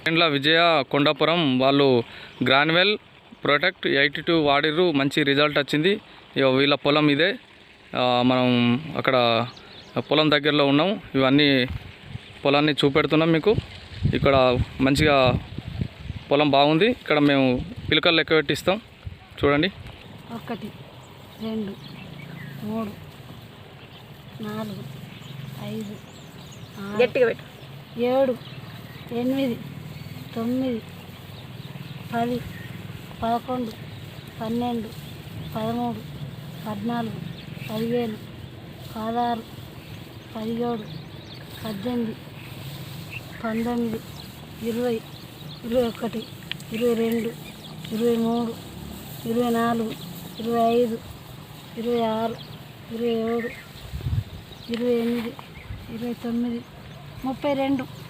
ఇంట్లో విజయ కొండాపురం వాళ్ళు గ్రాన్యువల్ ప్రొటెక్ట్ 82 వాడిర్రు, మంచి రిజల్ట్ వచ్చింది. వీళ్ళ పొలం ఇదే. మనం అక్కడ పొలం దగ్గరలో ఉన్నాం. ఇవన్నీ పొలాన్ని చూపెడుతున్నాం మీకు. ఇక్కడ మంచిగా పొలం బాగుంది. ఇక్కడ మేము పిలకలు లెక్క పెట్టిస్తాం. చూడండి. 1 2 3 4 5 గట్టిగా పెట్టు 7 8 9 10 11 12 13 14 15 16 17 18 19 20 21 22 23 24 25 26 27 28 29 32